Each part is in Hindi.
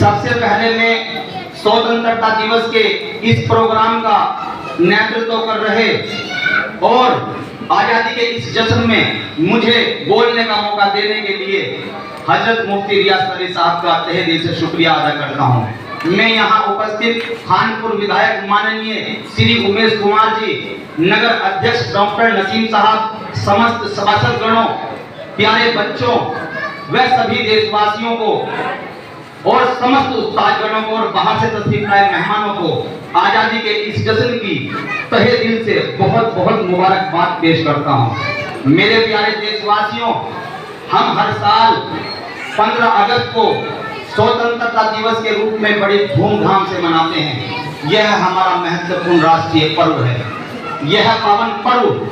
सबसे पहले मैं स्वतंत्रता दिवस के इस प्रोग्राम का नेतृत्व कर रहे और आजादी के इस जश्न में मुझे बोलने का मौका देने के लिए हजरत मुफ्ती रियासत अली साहब का तहे दिल से शुक्रिया अदा करता हूँ। मैं यहाँ उपस्थित खानपुर विधायक माननीय श्री उमेश कुमार जी, नगर अध्यक्ष डॉक्टर नसीम साहब, समस्त सभासदगणों, प्यारे बच्चों व सभी देशवासियों को और समस्त उस्तादगणों को और बाहर से तशरीफ लाए मेहमानों को आजादी के इस जश्न की तहे दिल से बहुत बहुत मुबारकबाद पेश करता हूँ। मेरे प्यारे देशवासियों, हम हर साल 15 अगस्त को स्वतंत्रता दिवस के रूप में बड़ी धूमधाम से मनाते हैं। यह हमारा महत्वपूर्ण राष्ट्रीय पर्व है। यह पावन पर्व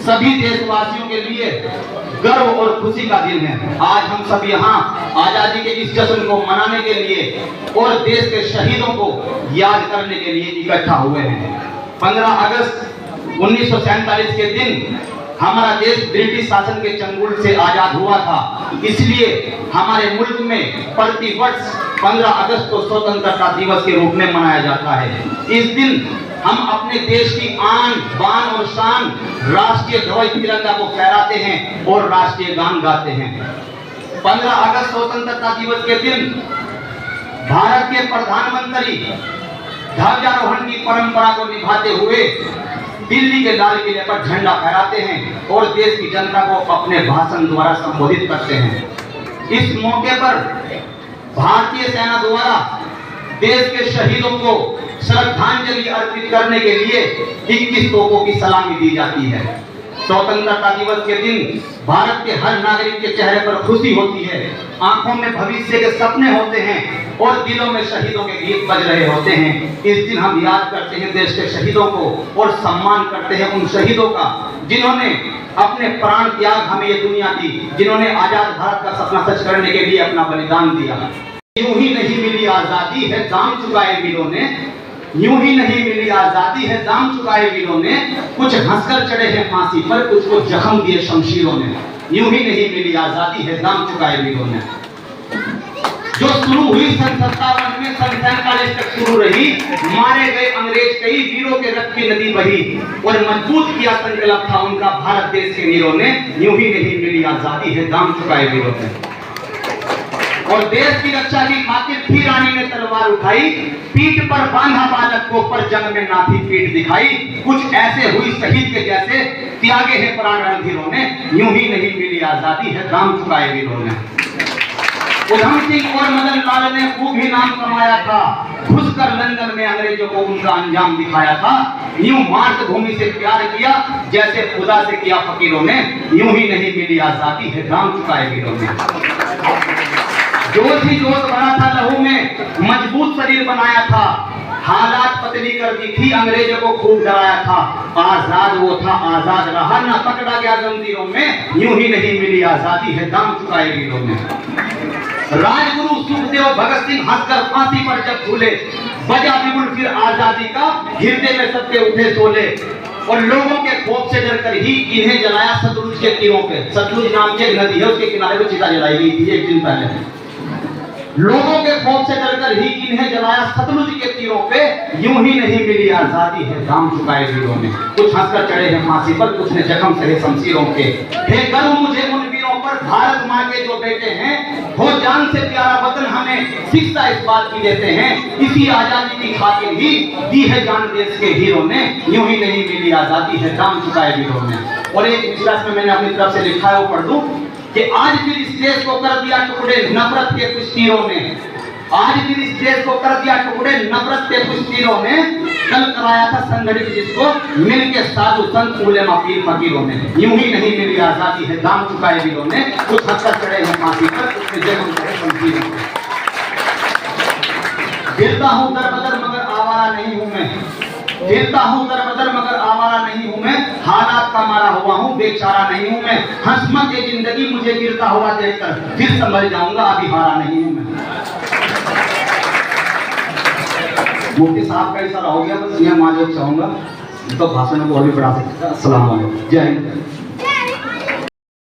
सभी देशवासियों के लिए गर्व और खुशी का दिन है। आज हम सब यहाँ आजादी के इस जश्न को मनाने के लिए और देश के शहीदों को याद करने के लिए इकट्ठा हुए हैं। 15 अगस्त 1947 के दिन हमारा देश ब्रिटिश शासन के चंगुल से आजाद हुआ था। इसलिए हमारे मुल्क में प्रति वर्ष 15 अगस्त को स्वतंत्रता दिवस के रूप में मनाया जाता है। इस दिन हम अपने देश की आन बान और शान राष्ट्रीय ध्वज तिरंगा को फहराते हैं और राष्ट्रीय गान गाते हैं। 15 अगस्त स्वतंत्रता दिवस के दिन भारत के प्रधानमंत्री ध्वजारोहण की परंपरा को निभाते हुए दिल्ली के लाल किले पर झंडा फहराते हैं और देश की जनता को अपने भाषण द्वारा संबोधित करते हैं। इस मौके पर भारतीय सेना द्वारा देश के शहीदों को श्रद्धांजलि अर्पित करने के लिए 21 तोपों की सलामी दी जाती है। स्वतंत्रता दिवस के दिन भारत के हर नागरिक के चेहरे पर खुशी होती है, आंखों में भविष्य के सपने होते हैं और दिलों में शहीदों के गीत बज रहे होते हैं। इस दिन हम याद करते हैं देश के शहीदों को और सम्मान करते हैं उन शहीदों का जिन्होंने अपने प्राण त्याग हमें ये दुनिया दी, जिन्होंने आजाद भारत का सपना सच करने के लिए अपना बलिदान दिया। यूं ही नहीं मिली आजादी है दाम चुकाए वीरों ने, यूं ही नहीं मिली आजादी है दाम चुकाए वीरों ने, कुछ हंसकर चढ़े हैं फांसी पर, कुछ को जख्म दिए शमशीरों ने। यूं ही नहीं मिली आजादी है दाम चुकाए वीरों ने। जो शुरू हुई सन 57 में, सन 47 तक शुरू रही, मारे गए अंग्रेज कई, वीरों के रक्त की नदी बही और मजबूत किया संकल्प था उनका भारत देश के वीरों ने। यूं ही नहीं मिली आजादी है दाम चुकाए वीरों ने। और देश की रक्षा की खातिर फिर रानी ने तलवार उठाई, पीठ पर बांधा बालक को, पर जंग में नाथी पीठ दिखाई। कुछ ऐसे हुई शहीद के जैसे, त्यागे हैं प्राण रणधीरों ने। यूं ही नहीं मिली आजादी है दाम चुकाए वीरों ने। उधम सिंह और मदन लाल ने खूब ही नाम कमाया था, घुसकर लंदन में अंग्रेजों को उनका अंजाम दिखाया था। यूं मातृभूमि से प्यार किया जैसे खुदा से किया फकीरों ने। यूं ही नहीं मिली आजादी है दाम चुकाए वीरों ने। जोश ही जोश भरा था लहू में, मजबूत शरीर बनाया था, हालात पतली कर दी थी, अंग्रेजों को खूब डराया था। आजाद वो था आजाद रहा, ना पकड़ा गया जंजीरों में। यूं ही नहीं मिली आजादी है दाम चुकाए वीरों ने। राजगुरु सुखदेव भगत सिंह हंसकर फांसी पर जब झूले, बजा बिगुल फिर आजादी का, हृदय में सबके उठे शोले और लोगों के खौफ से डरकर ही इन्हें जलाया सतलुज के तीरों पे। सतलुज नाम की एक नदी है, उसके किनारे पे चिता जलाई गई थी एक दिन पहले। लोगों के खौफ से डरकर ही इन्हें जलाया सतलुज के तीरों पे। यूं ही नहीं मिली आजादी है दाम चुकाए वीरों ने। कुछ हंसकर चढ़े हैं फांसी पर, कुछ ने जख्म सहे शमशीरों के। हे गर्व मुझे उन वीरों पर, भारत माँ के जो बेटे हैं, हो जान से प्यारा वतन हमें शिक्षा इस बात की देते हैं। इसी आजादी की खातिर ही दी है जान देश के हीरों ने। यूं ही नहीं मिली आजादी है दाम चुकाए वीरों ने। और एक मिसरा में मैंने अपनी तरफ से लिखा है, वो पढ़ दूं कि आज फिर इस देश को कर दिया टुकड़े नफरत के कुछ तीरों ने। आज फिर इस देश को कर दिया टुकड़े नफरत के कुछ तीरों ने। कल कराया था संगठित जिसको मिलके साधु संत उलेमा पीर फकीरों ने। यूं ही नहीं मिली आजादी है दाम चुकाए वीरों ने। कुछ हंसकर चढ़े हैं फांसी पर, कुछ ने जख्म सहे शमशीरों के। गिरता हूं दर बदर मगर आवारा नहीं हूं मैं, गिरता हूं दर बदर मगर आवारा नहीं हूं मैं, हालात का मारा हुआ हूं बेचारा नहीं हूं मैं। हंसमत ये जिंदगी मुझे गिरता हुआ देखकर, फिर संभल जाऊंगा अभी हारा नहीं हूं मैं। मुफ्ती साहब का इशारा हो गया, बस मैं माजूद चाहूंगा तो भाषण को और भी बढ़ा सकता। अस्सलाम वालेकुम, जय हिंद।